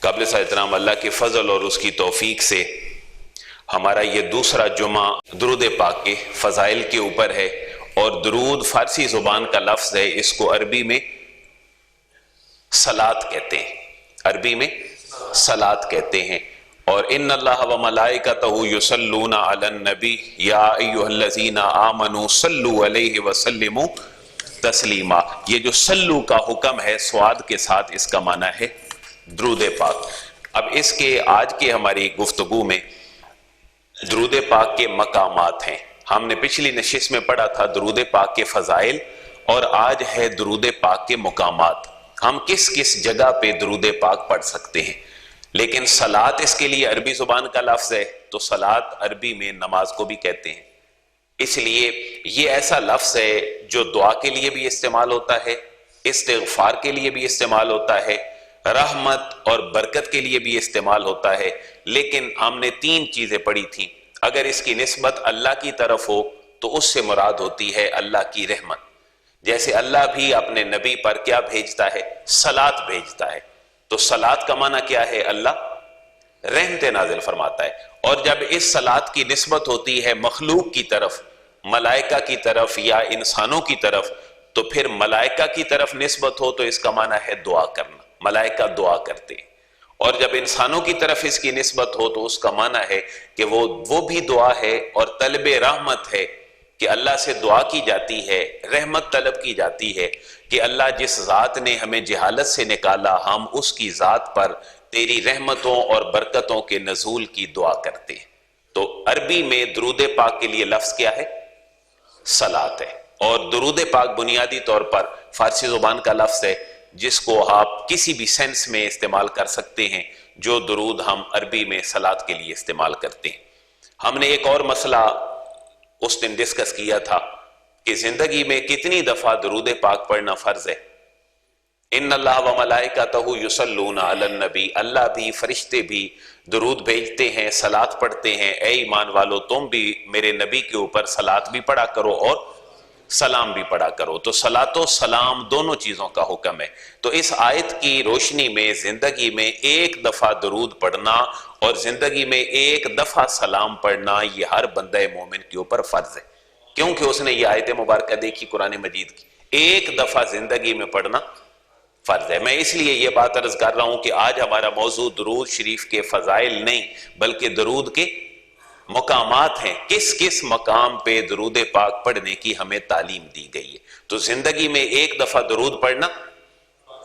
قابل احترام اللہ کے فضل اور اس کی توفیق سے ہمارا یہ دوسرا جمعہ درود پاک کے فضائل کے اوپر ہے، اور درود فارسی زبان کا لفظ ہے، اس کو عربی میں صلاۃ کہتے ہیں، عربی میں صلاۃ کہتے ہیں۔ اور ان اللہ و ملائکتہ یصلون علی النبی یا ایھا الذین آمنوا صلوا علیہ وسلموا تسلیما، یہ جو صلو کا حکم ہے سواد کے ساتھ، اس کا معنی ہے درود پاک۔ اب اس کے آج کے ہماری گفتگو میں درود پاک کے مقامات ہیں۔ ہم نے پچھلی نشست میں پڑھا تھا درود پاک کے فضائل، اور آج ہے درود پاک کے مقامات، ہم کس کس جگہ پہ درود پاک پڑھ سکتے ہیں۔ لیکن صلاۃ اس کے لیے عربی زبان کا لفظ ہے، تو صلاۃ عربی میں نماز کو بھی کہتے ہیں، اس لیے یہ ایسا لفظ ہے جو دعا کے لیے بھی استعمال ہوتا ہے، استغفار کے لیے بھی استعمال ہوتا ہے، رحمت اور برکت کے لیے بھی استعمال ہوتا ہے۔ لیکن ہم نے تین چیزیں پڑھی تھیں، اگر اس کی نسبت اللہ کی طرف ہو تو اس سے مراد ہوتی ہے اللہ کی رحمت، جیسے اللہ بھی اپنے نبی پر کیا بھیجتا ہے؟ صلاۃ بھیجتا ہے، تو صلاۃ کا معنی کیا ہے؟ اللہ رحمت نازل فرماتا ہے۔ اور جب اس صلاۃ کی نسبت ہوتی ہے مخلوق کی طرف، ملائکہ کی طرف یا انسانوں کی طرف، تو پھر ملائکہ کی طرف نسبت ہو تو اس کا معنی ہے دعا کرنا، ملائکہ دعا کرتے ہیں۔ اور جب انسانوں کی طرف اس کی نسبت ہو تو اس کا معنی ہے کہ وہ بھی دعا ہے اور طلب رحمت ہے، کہ اللہ سے دعا کی جاتی ہے، رحمت طلب کی جاتی ہے کہ اللہ جس ذات نے ہمیں جہالت سے نکالا، ہم اس کی ذات پر تیری رحمتوں اور برکتوں کے نزول کی دعا کرتے ہیں۔ تو عربی میں درود پاک کے لیے لفظ کیا ہے؟ صلاۃ ہے۔ اور درود پاک بنیادی طور پر فارسی زبان کا لفظ ہے، جس کو آپ کسی بھی سینس میں استعمال کر سکتے ہیں، جو درود ہم عربی میں صلاۃ کے لیے استعمال کرتے ہیں۔ ہم نے ایک اور مسئلہ اس دن ڈسکس کیا تھا کہ زندگی میں کتنی دفعہ درود پاک پڑھنا فرض ہے۔ ان اللہ و ملائکتہ یصلون علی النبی، اللہ بھی فرشتے بھی درود بھیجتے ہیں، صلاۃ پڑھتے ہیں۔ اے ایمان والو، تم بھی میرے نبی کے اوپر صلاۃ بھی پڑھا کرو اور سلام بھی پڑھا کرو۔ تو صلاۃ و سلام دونوں چیزوں کا حکم ہے۔ تو اس آیت کی روشنی میں زندگی میں ایک دفعہ درود پڑھنا اور زندگی میں ایک دفعہ سلام پڑھنا، یہ ہر بندہ مومن کے اوپر فرض ہے، کیونکہ اس نے یہ آیت مبارکہ دیکھی قرآن مجید کی، ایک دفعہ زندگی میں پڑھنا فرض ہے۔ میں اس لیے یہ بات عرض کر رہا ہوں کہ آج ہمارا موضوع درود شریف کے فضائل نہیں، بلکہ درود کے مقامات ہیں، کس کس مقام پہ درود پاک پڑھنے کی ہمیں تعلیم دی گئی ہے۔ تو زندگی میں ایک دفعہ درود پڑھنا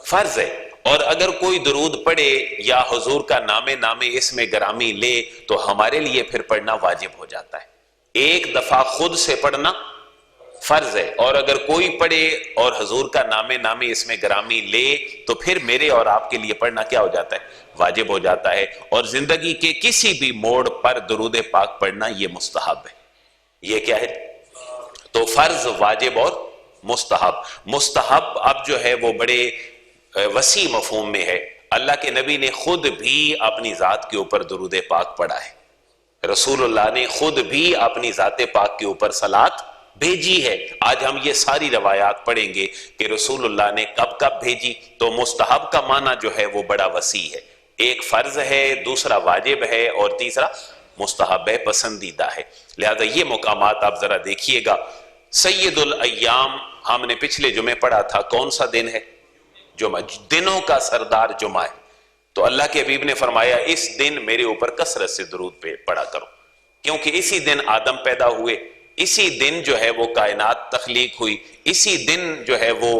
فرض ہے، اور اگر کوئی درود پڑھے یا حضور کا نام اسم گرامی لے تو ہمارے لیے پھر پڑھنا واجب ہو جاتا ہے۔ ایک دفعہ خود سے پڑھنا فرض ہے، اور اگر کوئی پڑھے اور حضور کا نام اسم گرامی لے تو پھر میرے اور آپ کے لیے پڑھنا کیا ہو جاتا ہے؟ واجب ہو جاتا ہے۔ اور زندگی کے کسی بھی موڑ پر درود پاک پڑھنا یہ مستحب ہے۔ یہ کیا ہے؟ تو فرض، واجب اور مستحب۔ مستحب اب جو ہے وہ بڑے وسیع مفہوم میں ہے۔ اللہ کے نبی نے خود بھی اپنی ذات کے اوپر درود پاک پڑھا ہے، رسول اللہ نے خود بھی اپنی ذات پاک کے اوپر صلاۃ بھیجی ہے۔ آج ہم یہ ساری روایات پڑھیں گے کہ رسول اللہ نے کب کب بھیجی۔ تو مستحب کا معنی جو ہے وہ بڑا وسیع ہے، ایک فرض ہے، دوسرا واجب ہے، اور تیسرا مستحب ہے، پسندیدہ ہے۔ لہذا یہ مقامات آپ ذرا دیکھیے گا۔ سید الایام ہم نے پچھلے جمعے پڑھا تھا، کون سا دن ہے؟ جمعہ، دنوں کا سردار جمعہ ہے۔ تو اللہ کے حبیب نے فرمایا اس دن میرے اوپر کثرت سے درود پڑھا کرو، کیونکہ اسی دن آدم پیدا ہوئے، اسی دن جو ہے وہ کائنات تخلیق ہوئی، اسی دن جو ہے وہ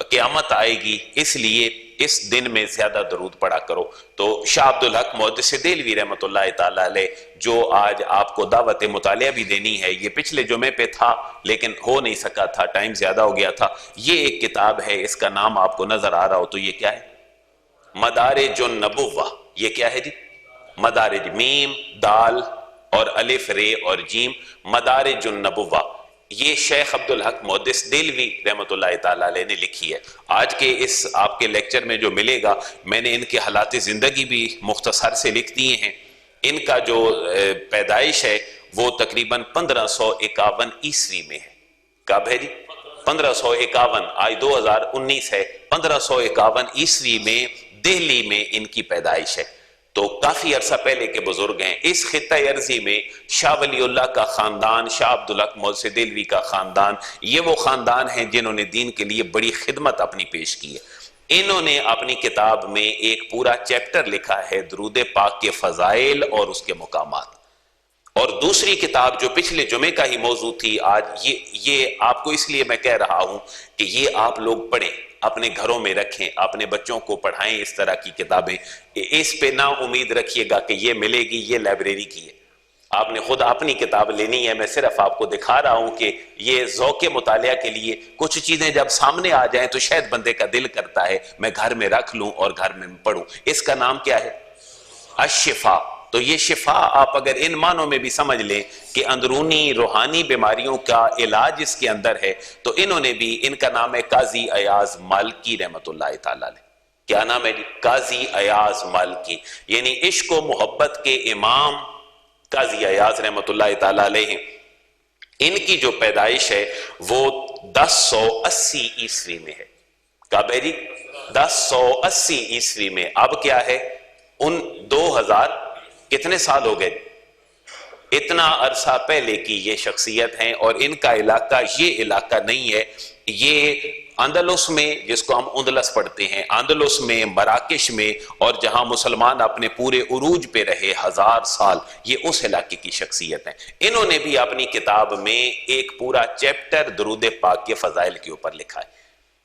قیامت آئے گی، اس لیے اس دن میں زیادہ درود پڑھا کرو۔ تو شاہ عبدالحق محدث دہلوی رحمۃ اللہ تعالی علیہ، جو آج آپ کو دعوت مطالعہ بھی دینی ہے، یہ پچھلے جمعے پہ تھا لیکن ہو نہیں سکا تھا، ٹائم زیادہ ہو گیا تھا۔ یہ ایک کتاب ہے، اس کا نام آپ کو نظر آ رہا ہو تو یہ کیا ہے؟ مدارج النبوہ۔ یہ کیا ہے جی؟ مدارج، میم دال اور الف رے اور جیم، مدارج النبوہ۔ یہ شیخ عبدالحق محدث دہلوی رحمۃ اللہ تعالی علیہ نے لکھی ہے۔ آج کے اس آپ کے لیکچر میں جو ملے گا، میں نے ان کے حالات زندگی بھی مختصر سے لکھ دیے ہیں۔ ان کا جو پیدائش ہے وہ تقریباً 1551 عیسوی میں ہے۔ کب ہے جی؟ 1551، آج 2019 ہے۔ 1551 عیسوی میں دہلی میں ان کی پیدائش ہے۔ تو کافی عرصہ پہلے کے بزرگ ہیں۔ اس خطہ ارضی میں شاہ ولی اللہ کا خاندان، شاہ عبدالحق محسن دہلوی کا خاندان، یہ وہ خاندان ہیں جنہوں نے دین کے لیے بڑی خدمت اپنی پیش کی ہے۔ انہوں نے اپنی کتاب میں ایک پورا چیپٹر لکھا ہے درود پاک کے فضائل اور اس کے مقامات۔ اور دوسری کتاب جو پچھلے جمعے کا ہی موضوع تھی، آج یہ آپ کو اس لیے میں کہہ رہا ہوں کہ یہ آپ لوگ پڑھیں، اپنے گھروں میں رکھیں، اپنے بچوں کو پڑھائیں اس طرح کی کتابیں۔ اس پہ نہ امید رکھیے گا کہ یہ ملے گی، یہ لائبریری کی ہے، آپ نے خود اپنی کتاب لینی ہے۔ میں صرف آپ کو دکھا رہا ہوں کہ یہ ذوق مطالعہ کے لیے کچھ چیزیں جب سامنے آ جائیں تو شاید بندے کا دل کرتا ہے میں گھر میں رکھ لوں اور گھر میں پڑھوں۔ اس کا نام کیا ہے؟ الشفا۔ تو یہ شفا آپ اگر ان معنوں میں بھی سمجھ لیں کہ اندرونی روحانی بیماریوں کا علاج اس کے اندر ہے، تو انہوں نے بھی، ان کا نام ہے قاضی ایاز مالکی رحمۃ اللہ تعالی علیہ۔ کیا نام ہے؟ قاضی ایاز مالکی، یعنی عشق و محبت کے امام قاضی ایاز رحمۃ اللہ تعالی علیہ۔ ان کی جو پیدائش ہے وہ 1080 عیسوی میں ہے۔ کب ہے جی؟ 1080 عیسوی میں۔ اب کیا ہے؟ ان 2000 کتنے سال ہو گئے؟ اتنا عرصہ پہلے کی یہ شخصیت ہیں، اور ان کا علاقہ یہ علاقہ نہیں ہے، یہ اندلس میں، جس کو ہم اندلس پڑھتے ہیں، اندلس میں، مراکش میں، اور جہاں مسلمان اپنے پورے عروج پہ رہے 1000 سال، یہ اس علاقے کی شخصیت ہیں۔ انہوں نے بھی اپنی کتاب میں ایک پورا چیپٹر درود پاک کے فضائل کے اوپر لکھا ہے۔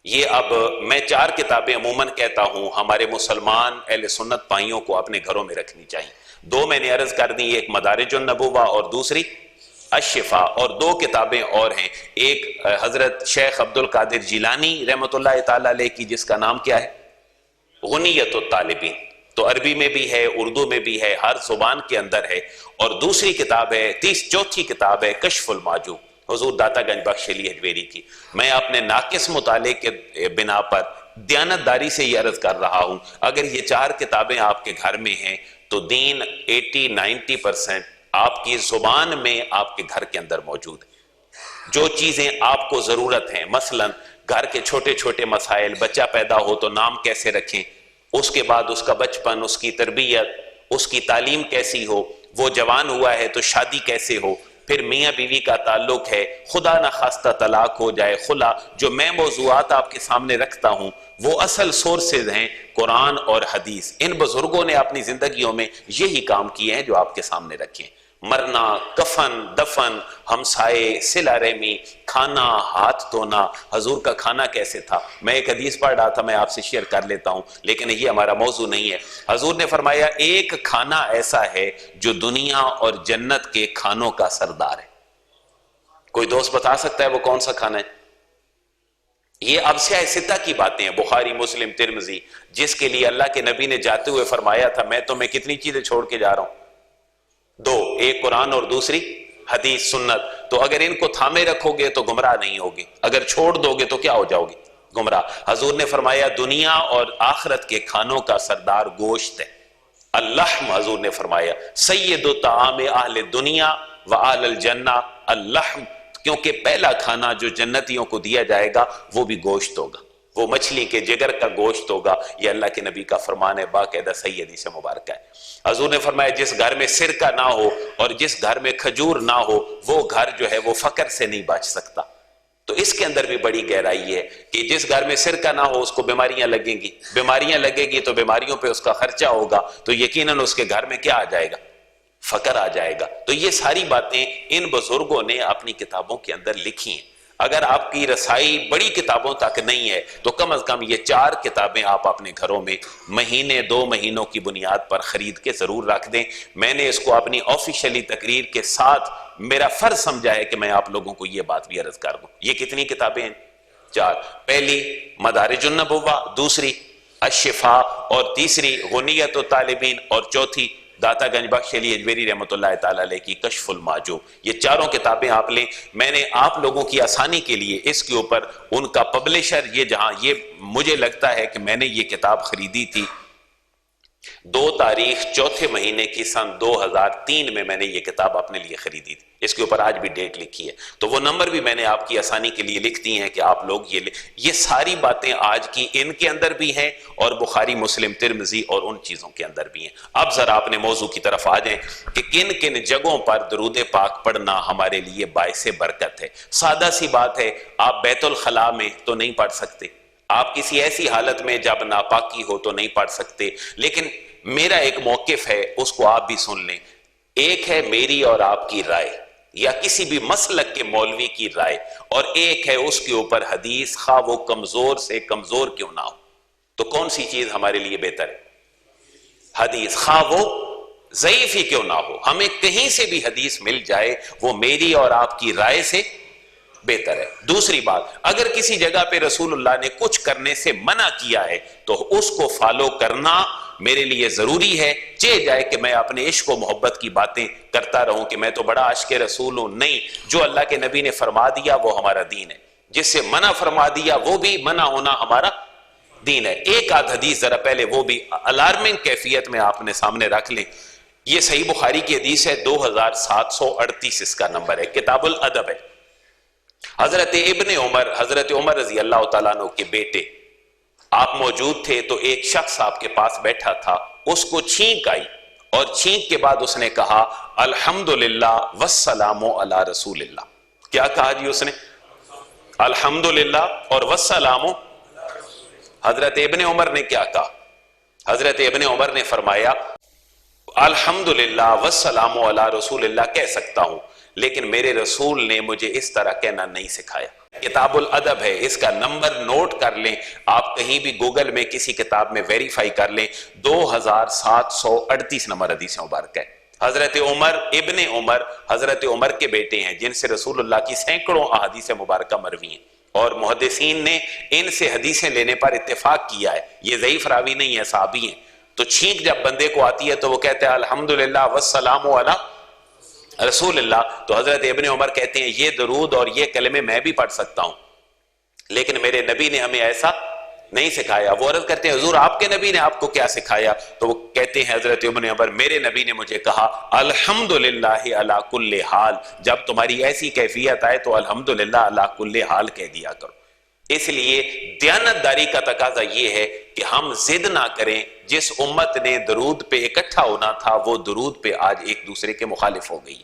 یہ اب میں 4 کتابیں عموماً کہتا ہوں ہمارے مسلمان اہل سنت بھائیوں کو اپنے گھروں میں رکھنی چاہیے۔ 2 میں نے عرض کر دی، ایک مدارج النبوہ اور دوسری الشفا، اور 2 کتابیں اور ہیں، ایک حضرت شیخ عبد القادر جیلانی رحمۃ اللہ تعالی علیہ کی، جس کا نام کیا ہے؟ غنیت الطالبین۔ تو عربی میں بھی ہے، اردو میں بھی ہے، ہر زبان کے اندر ہے۔ اور دوسری کتاب ہے، چوتھی کتاب ہے کشف المعجوب، حضور داتا گنج بخش علی حجویری کی۔ میں اپنے ناقص مطالعے کے بنا پر دیانتداری سے یہ عرض کر رہا ہوں، اگر یہ 4 کتابیں آپ کے گھر میں ہیں تو دین 80-90% آپ کی زبان میں آپ کے گھر کے اندر موجود ہے۔ جو چیزیں آپ کو ضرورت ہیں، مثلا گھر کے چھوٹے چھوٹے مسائل، بچہ پیدا ہو تو نام کیسے رکھیں، اس کے بعد اس کا بچپن، اس کی تربیت، اس کی تعلیم کیسی ہو، وہ جوان ہوا ہے تو شادی کیسے ہو، پھر میاں بیوی کا تعلق ہے، خدا نخواستہ طلاق ہو جائے، خلا، جو میں موضوعات آپ کے سامنے رکھتا ہوں وہ اصل سورسز ہیں قرآن اور حدیث۔ ان بزرگوں نے اپنی زندگیوں میں یہی کام کیے ہیں جو آپ کے سامنے رکھیں۔ مرنا، کفن، دفن، ہمسائے، صلہ رحمی، کھانا، ہاتھ دھونا۔ حضور کا کھانا کیسے تھا؟ میں ایک حدیث پڑھ رہا تھا، میں آپ سے شیئر کر لیتا ہوں، لیکن یہ ہمارا موضوع نہیں ہے۔ حضور نے فرمایا ایک کھانا ایسا ہے جو دنیا اور جنت کے کھانوں کا سردار ہے۔ کوئی دوست بتا سکتا ہے وہ کون سا کھانا ہے؟ یہ اب سیاہ ستہ کی باتیں ہیں، بخاری، مسلم، ترمذی، جس کے لیے اللہ کے نبی نے جاتے ہوئے فرمایا تھا میں تمہیں کتنی چیزیں چھوڑ کے جا رہا ہوں؟ 2، ایک قرآن اور دوسری حدیث سنت۔ تو اگر ان کو تھامے رکھو گے تو گمراہ نہیں ہوگے، اگر چھوڑ دو گے تو کیا ہو جاؤ گے؟ گمراہ۔ حضور نے فرمایا دنیا اور آخرت کے کھانوں کا سردار گوشت ہے۔ اللحم، حضور نے فرمایا سید طعام اہل دنیا و اہل الجنہ اللحم، کیونکہ پہلا کھانا جو جنتیوں کو دیا جائے گا وہ بھی گوشت ہوگا، وہ مچھلی کے جگر کا گوشت ہوگا۔ یہ اللہ کے نبی کا فرمان ہے، باقاعدہ صحیح حدیث مبارکہ ہے۔ حضور نے فرمایا جس گھر میں سرکہ نہ ہو اور جس گھر میں کھجور نہ ہو وہ گھر جو ہے وہ فقر سے نہیں بچ سکتا۔ تو اس کے اندر بھی بڑی گہرائی ہے کہ جس گھر میں سرکہ نہ ہو اس کو بیماریاں لگیں گی، بیماریاں لگے گی تو بیماریوں پہ اس کا خرچہ ہوگا، تو یقیناً اس کے گھر میں کیا آ جائے گا؟ فقر آ جائے گا۔ تو یہ ساری باتیں ان بزرگوں نے اپنی کتابوں کے اندر لکھی ہیں۔ اگر آپ کی رسائی بڑی کتابوں تک نہیں ہے تو کم از کم یہ 4 کتابیں آپ اپنے گھروں میں مہینے 2 مہینوں کی بنیاد پر خرید کے ضرور رکھ دیں۔ میں نے اس کو اپنی آفیشلی تقریر کے ساتھ میرا فرض سمجھا ہے کہ میں آپ لوگوں کو یہ بات بھی عرض کر دوں۔ یہ کتنی کتابیں ہیں؟ 4۔ پہلی مدارج النبوہ، دوسری الشفا، اور تیسری غنیت الطالبین، اور چوتھی داتا گنج بخش علی حجویری رحمۃ اللہ تعالی علیہ کی کشف المعجوب۔ یہ 4 کتابیں آپ لیں۔ میں نے آپ لوگوں کی آسانی کے لیے اس کے اوپر ان کا پبلشر، یہ جہاں یہ مجھے لگتا ہے کہ میں نے یہ کتاب خریدی تھی 2 تاریخ چوتھے مہینے کی سن 2003 میں نے یہ کتاب اپنے لیے خریدی تھی، اس کے اوپر آج بھی ڈیٹ لکھی ہے، تو وہ نمبر بھی میں نے آپ کی آسانی کے لیے لکھ دی ہیں کہ آپ لوگ یہ ساری باتیں آج کی ان کے اندر بھی ہیں اور بخاری مسلم ترمذی اور ان چیزوں کے اندر بھی ہیں۔ اب ذرا اپنے موضوع کی طرف آ جائیں کہ کن کن جگہوں پر درود پاک پڑھنا ہمارے لیے باعث برکت ہے۔ سادہ سی بات ہے، آپ بیت الخلاء میں تو نہیں پڑھ سکتے، آپ کسی ایسی حالت میں جب ناپاکی ہو تو نہیں پڑھ سکتے، لیکن میرا ایک موقف ہے، اس کو آپ بھی سن لیں۔ ایک ہے میری اور آپ کی رائے یا کسی بھی مسلک کے مولوی کی رائے، اور ایک ہے اس کے اوپر حدیث، خواہ وہ کمزور سے کمزور کیوں نہ ہو۔ تو کون سی چیز ہمارے لیے بہتر ہے؟ حدیث، خواہ وہ ضعیف ہی کیوں نہ ہو، ہمیں کہیں سے بھی حدیث مل جائے وہ میری اور آپ کی رائے سے بہتر ہے۔ دوسری بات، اگر کسی جگہ پہ رسول اللہ نے کچھ کرنے سے منع کیا ہے تو اس کو فالو کرنا میرے لیے ضروری ہے، چاہے جائے کہ میں اپنے عشق و محبت کی باتیں کرتا رہوں کہ میں تو بڑا عاشق رسول ہوں۔ نہیں، جو اللہ کے نبی نے فرما دیا وہ ہمارا دین ہے، جس سے منع فرما دیا وہ بھی منع ہونا ہمارا دین ہے۔ ایک آدھ حدیث ذرا پہلے وہ بھی الارمنگ کیفیت میں آپ نے سامنے رکھ لیں۔ یہ صحیح بخاری کی حدیث ہے، 2738 اس کا نمبر ہے، کتاب الادب ہے۔ حضرت عمر رضی اللہ تعالیٰ عنہ کے بیٹے، آپ موجود تھے تو ایک شخص آپ کے پاس بیٹھا تھا، اس کو چھینک آئی اور چھینک کے بعد اس نے کہا الحمدللہ والسلام علی رسول اللہ۔ کیا کہا جی اس نے؟ الحمدللہ اور والسلام۔ حضرت ابن عمر نے کیا کہا؟ حضرت ابن عمر نے فرمایا الحمدللہ والسلام علی رسول اللہ کہہ سکتا ہوں، لیکن میرے رسول نے مجھے اس طرح کہنا نہیں سکھایا۔ کتاب الادب ہے، اس کا نمبر نوٹ کر لیں، آپ کہیں بھی گوگل میں کسی کتاب میں ویریفائی کر لیں، 2738 نمبر حدیث مبارک ہے۔ حضرت عمر، ابن عمر حضرت عمر کے بیٹے ہیں، جن سے رسول اللہ کی سینکڑوں احادیث مبارکہ مروی ہیں، اور محدثین نے ان سے حدیثیں لینے پر اتفاق کیا ہے، یہ ضعیف راوی نہیں ہے، صحابی ہیں۔ تو چھینک جب بندے کو آتی ہے تو وہ کہتے ہیں الحمدللہ والسلام علی رسول اللہ، تو حضرت ابن عمر کہتے ہیں یہ درود اور یہ کلمے میں بھی پڑھ سکتا ہوں، لیکن میرے نبی نے ہمیں ایسا نہیں سکھایا۔ وہ عرض کرتے ہیں حضور آپ کے نبی نے آپ کو کیا سکھایا؟ تو وہ کہتے ہیں حضرت ابن عمر میرے نبی نے مجھے کہا الحمدللہ علی کل حال، جب تمہاری ایسی کیفیت آئے تو الحمدللہ علی کل حال کہہ دیا کرو۔ اس لیے دیانتداری کا تقاضا یہ ہے کہ ہم ضد نہ کریں، جس امت نے درود پہ اکٹھا ہونا تھا وہ درود پہ آج ایک دوسرے کے مخالف ہو گئی۔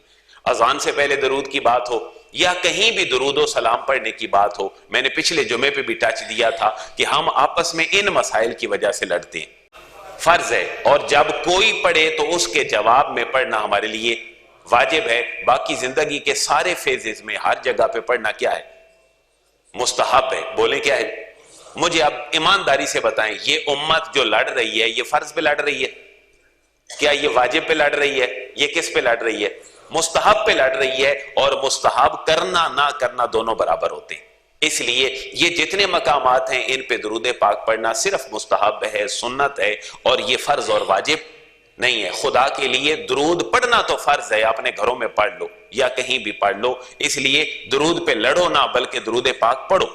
اذان سے پہلے درود کی بات ہو یا کہیں بھی درود و سلام پڑھنے کی بات ہو، میں نے پچھلے جمعے پہ بھی ٹچ دیا تھا کہ ہم آپس میں ان مسائل کی وجہ سے لڑتے ہیں۔ فرض ہے، اور جب کوئی پڑھے تو اس کے جواب میں پڑھنا ہمارے لیے واجب ہے۔ باقی زندگی کے سارے فیزز میں ہر جگہ پہ پڑھنا کیا ہے؟ مستحب ہے۔ بولیں کیا ہے؟ مجھے اب ایمانداری سے بتائیں، یہ امت جو لڑ رہی ہے یہ فرض پہ لڑ رہی ہے؟ کیا یہ واجب پہ لڑ رہی ہے؟ یہ کس پہ لڑ رہی ہے؟ مستحب پہ لڑ رہی ہے، اور مستحب کرنا نہ کرنا دونوں برابر ہوتے ہیں۔ اس لیے یہ جتنے مقامات ہیں ان پہ درود پاک پڑھنا صرف مستحب ہے، سنت ہے، اور یہ فرض اور واجب نہیں ہے۔ خدا کے لیے درود پڑھنا تو فرض ہے، اپنے گھروں میں پڑھ لو یا کہیں بھی پڑھ لو، اس لیے درود پہ لڑو نہ بلکہ درود پاک پڑھو۔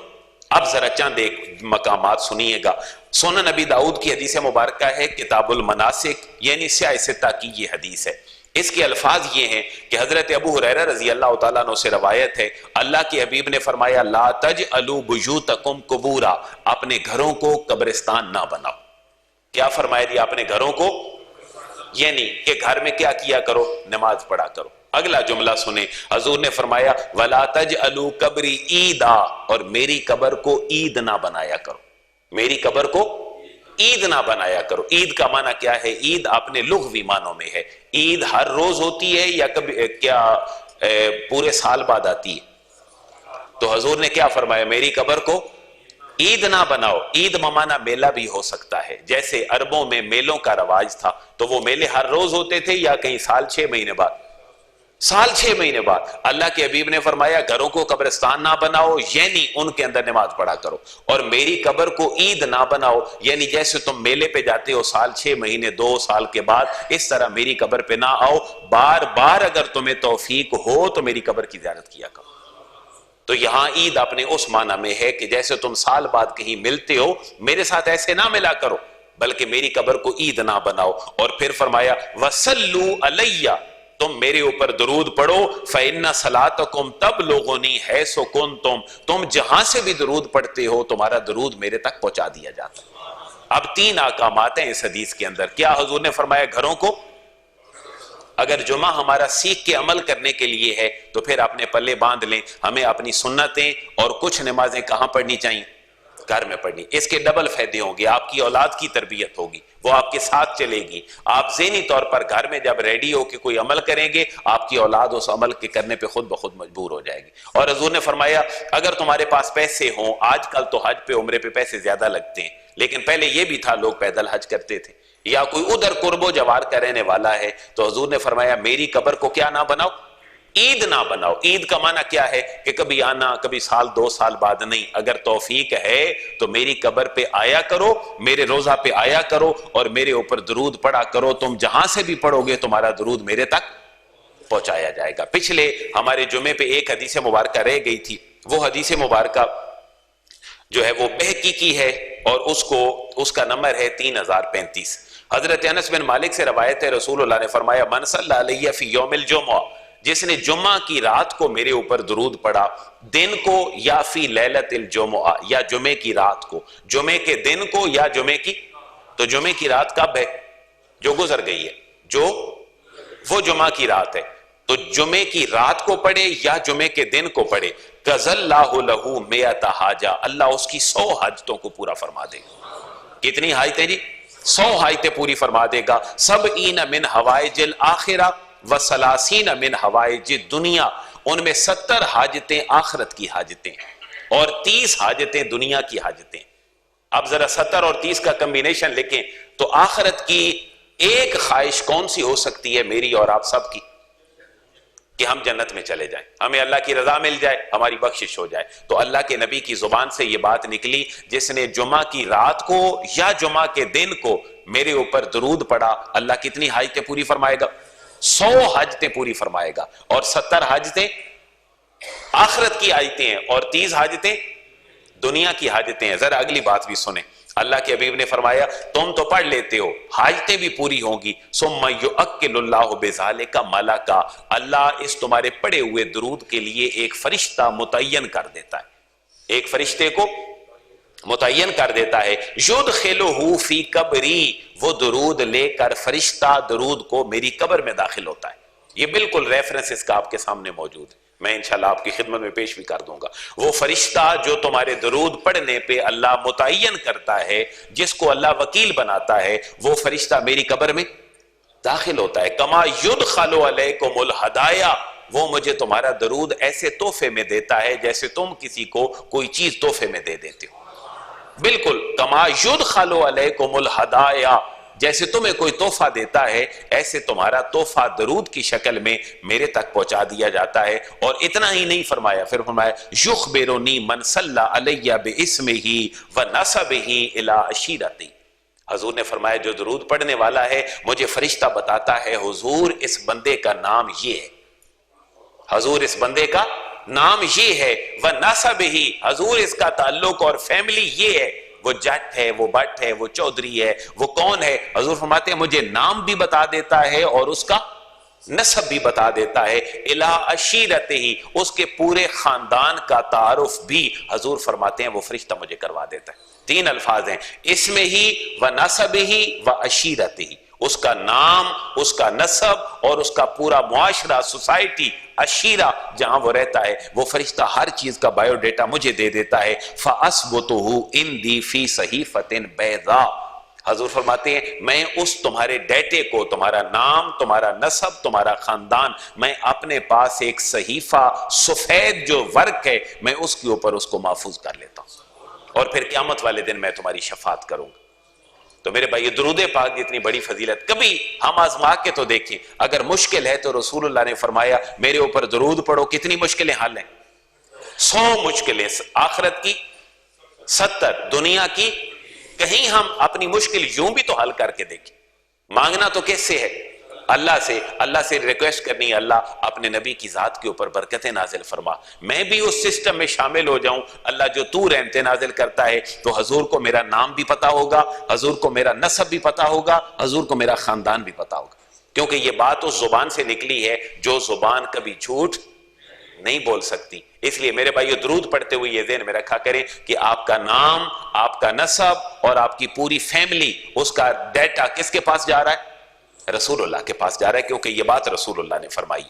اب ذرا چند ایک مقامات سنیے گا۔ سنن نبی داؤد کی حدیث مبارکہ ہے، کتاب المناسک یعنی سیاہ ستہ کی یہ حدیث ہے۔ اس کے الفاظ یہ ہیں کہ حضرت ابو ہریرہ رضی اللہ تعالیٰ عنہ سے روایت ہے، اللہ کے حبیب نے فرمایا لا تجعلوا بیوتکم قبورا، اپنے گھروں کو قبرستان نہ بناؤ۔ کیا فرمایا جی؟ اپنے گھروں کو، یعنی کہ گھر میں کیا کیا کرو؟ نماز پڑھا کرو۔ اگلا جملہ سنیں، حضور نے فرمایا وَلَا تَجْعَلُوا قَبْرِ عِیدًا، اور میری قبر کو عید نہ بنایا کرو، میری قبر کو عید نہ بنایا کرو۔ عید کا معنی کیا ہے؟ عید اپنے لغوی معنوں میں ہے۔ عید ہر روز ہوتی ہے یا کبھی کیا پورے سال بعد آتی ہے؟ تو حضور نے کیا فرمایا؟ میری قبر کو عید نہ بناؤ۔ عید ممانا میلہ بھی ہو سکتا ہے، جیسے عربوں میں میلوں کا رواج تھا، تو وہ میلے ہر روز ہوتے تھے یا کہیں سال 6 مہینے بعد؟ سال 6 مہینے بعد۔ اللہ کے حبیب نے فرمایا گھروں کو قبرستان نہ بناؤ، یعنی ان کے اندر نماز پڑھا کرو، اور میری قبر کو عید نہ بناؤ، یعنی جیسے تم میلے پہ جاتے ہو سال 6 مہینے 2 سال کے بعد، اس طرح میری قبر پہ نہ آؤ۔ بار بار اگر تمہیں توفیق ہو تو میری قبر کی زیارت کیا کرو۔ تو یہاں عید اپنے اس معنی میں ہے کہ جیسے تم سال بعد کہیں ملتے ہو، میرے ساتھ ایسے نہ ملا کرو، بلکہ میری قبر کو عید نہ بناؤ. اور پھر فرمایا وَصَلُّوا عَلَيَّ، تم میرے اوپر درود پڑھو. فَإِنَّ صَلَاتَكُمْ تَبْلُغُنِي حَيْثُ كُنتُمْ، تم جہاں سے بھی درود پڑھتے ہو تمہارا درود میرے تک پہنچا دیا جاتا. اب 3 احکامات ہیں اس حدیث کے اندر. کیا حضور نے فرمایا گھروں کو، اگر جمعہ ہمارا سیکھ کے عمل کرنے کے لیے ہے تو پھر اپنے پلے باندھ لیں، ہمیں اپنی سنتیں اور کچھ نمازیں کہاں پڑھنی چاہیے؟ گھر میں پڑھنی. اس کے ڈبل فائدے ہوں گے. آپ کی اولاد کی تربیت ہوگی، وہ آپ کے ساتھ چلے گی. آپ ذہنی طور پر گھر میں جب ریڈی ہو کے کوئی عمل کریں گے، آپ کی اولاد اس عمل کے کرنے پہ خود بخود مجبور ہو جائے گی. اور حضور نے فرمایا اگر تمہارے پاس پیسے ہوں، آج کل تو حج پہ عمرے پہ پیسے زیادہ لگتے ہیں، لیکن پہلے یہ بھی تھا لوگ پیدل حج کرتے تھے، یا کوئی ادھر قرب و جوار کا رہنے والا ہے، تو حضور نے فرمایا میری قبر کو کیا نہ بناؤ؟ عید نہ بناؤ. عید کا معنی کیا ہے؟ کہ کبھی آنا، کبھی سال 2 سال بعد نہیں. اگر توفیق ہے تو میری قبر پہ آیا کرو، میرے روضہ پہ آیا کرو اور میرے اوپر درود پڑھا کرو. تم جہاں سے بھی پڑھو گے تمہارا درود میرے تک پہنچایا جائے گا. پچھلے ہمارے جمعے پہ ایک حدیث مبارکہ رہ گئی تھی، وہ حدیث مبارکہ جو ہے وہ بہقی کی ہے اور اس کا نمبر ہے 3035. حضرت انس بن مالک سے روایت ہے، رسول اللہ نے فرمایا من صلی علیہ فی یوم الجمعہ، جس نے جمعہ کی رات کو میرے اوپر درود پڑھا، دن کو یا فی لیلت الجمعہ، یا جمعے کی رات کو، جمعے کے دن کو یا جمعے کی، تو جمعے کی رات کب ہے؟ جو گزر گئی ہے، جو وہ جمعہ کی رات ہے، تو جمعے کی رات کو پڑھے یا جمعے کے دن کو پڑھے، قَضَى اللَّهُ لَهُ مِئَةَ حَاجَةٍ، اللہ اس کی 100 حاجتوں کو پورا فرما دے گا. کتنی حاجتیں جی؟ 100 حاجتیں پوری فرما دے گا. 70 من حوائج الآخرہ و30 من حوائج الدنیا، ان میں 70 حاجتیں آخرت کی حاجتیں اور 30 حاجتیں دنیا کی حاجتیں. اب ذرا 70 اور 30 کا کمبینیشن لکھیں تو آخرت کی ایک خواہش کون سی ہو سکتی ہے میری اور آپ سب کی؟ کہ ہم جنت میں چلے جائیں، ہمیں اللہ کی رضا مل جائے، ہماری بخشش ہو جائے. تو اللہ کے نبی کی زبان سے یہ بات نکلی، جس نے جمعہ کی رات کو یا جمعہ کے دن کو میرے اوپر درود پڑا، اللہ کتنی حاجتیں پوری فرمائے گا؟ 100 حاجتیں پوری فرمائے گا. اور 70 حاجتیں آخرت کی حاجتیں ہیں اور 30 حاجتیں دنیا کی حاجتیں ہیں. ذرا اگلی بات بھی سنیں. اللہ کے حبیب نے فرمایا تم تو پڑھ لیتے ہو، حاجتیں بھی پوری ہوں گی. ثم یؤکل اللہ بذالک ملکا، اللہ اس تمہارے پڑھے ہوئے درود کے لیے ایک فرشتہ متعین کر دیتا ہے، ایک فرشتے کو متعین کر دیتا ہے. یدخلہ فی قبری، وہ درود لے کر فرشتہ درود کو میری قبر میں داخل ہوتا ہے. یہ بالکل ریفرنس اس کا آپ کے سامنے موجود ہے، میں انشاءاللہ آپ کی خدمت میں پیش بھی کر دوں گا. وہ فرشتہ جو تمہارے درود پڑھنے پہ اللہ متعین کرتا ہے، جس کو اللہ وکیل بناتا ہے، وہ فرشتہ میری قبر میں داخل ہوتا ہے. کما یدخل علیکم الہدایا، وہ مجھے تمہارا درود ایسے تحفے میں دیتا ہے جیسے تم کسی کو کوئی چیز تحفے میں دے دیتے ہو. بالکل کما یدخل علیکم الہدایا، جیسے تمہیں کوئی تحفہ دیتا ہے ایسے تمہارا تحفہ درود کی شکل میں میرے تک پہنچا دیا جاتا ہے. اور اتنا ہی نہیں فرمایا، پھر فرمایا یخبرنی من صلی علی باسمہ ونسبہ الی عشیرتی. حضور نے فرمایا جو درود پڑھنے والا ہے مجھے فرشتہ بتاتا ہے حضور اس بندے کا نام یہ ہے، حضور اس بندے کا نام یہ ہے، وَنَسَبِهِ، حضور اس کا تعلق اور فیملی یہ ہے، وہ جٹ ہے، وہ بٹ ہے، وہ چودھری ہے، وہ کون ہے. حضور فرماتے ہیں مجھے نام بھی بتا دیتا ہے اور اس کا نسب بھی بتا دیتا ہے. اِلَىٰ عَشِيرَتِهِ، اس کے پورے خاندان کا تعارف بھی حضور فرماتے ہیں وہ فرشتہ مجھے کروا دیتا ہے. 3 الفاظ ہیں، اسمہ ہی وَنَسَبِهِ وَعَشِيرَتِهِ، اس کا نام، اس کا نسب اور اس کا پورا معاشرہ، سوسائٹی، عشیرہ جہاں وہ رہتا ہے، وہ فرشتہ ہر چیز کا بایو ڈیٹا مجھے دے دیتا ہے. فَأَثْبُتُهُ عِنْدِي فِي صَحِيفَةٍ بَيْضَاءٍ، حضور فرماتے ہیں میں اس تمہارے ڈیٹے کو، تمہارا نام، تمہارا نسب، تمہارا خاندان، میں اپنے پاس ایک صحیفہ سفید جو ورق ہے میں اس کے اوپر اس کو محفوظ کر لیتا ہوں، اور پھر قیامت والے دن میں تمہاری شفاعت کروں گا. تو میرے بھائی درود پاک کی اتنی بڑی فضیلت کبھی ہم آزما کے تو دیکھیں. اگر مشکل ہے تو رسول اللہ نے فرمایا میرے اوپر درود پڑھو، کتنی مشکلیں حل ہیں؟ 100 مشکلیں، آخرت کی 70، دنیا کی. کہیں ہم اپنی مشکل یوں بھی تو حل کر کے دیکھیں. مانگنا تو کس سے ہے؟ اللہ سے ریکویسٹ کرنی ہے، اللہ اپنے نبی کی ذات کے اوپر برکتیں نازل فرما، میں بھی اس سسٹم میں شامل ہو جاؤں۔ اللہ جو تو رحمتیں نازل کرتا ہے تو حضور کو میرا نام بھی پتا ہوگا، حضور کو میرا نسب بھی پتا ہوگا، حضور کو میرا خاندان بھی پتا ہوگا، کیونکہ یہ بات اس زبان سے نکلی ہے جو زبان کبھی جھوٹ نہیں بول سکتی۔ اس لیے میرے بھائیو درود پڑھتے ہوئے یہ ذہن میں رکھا کریں کہ آپ کا نام، آپ کا نسب اور آپ کی پوری فیملی، اس کا ڈیٹا کس کے پاس جا رہا ہے؟ رسول اللہ کے پاس جا رہا ہے، کیونکہ یہ بات رسول اللہ نے فرمائی۔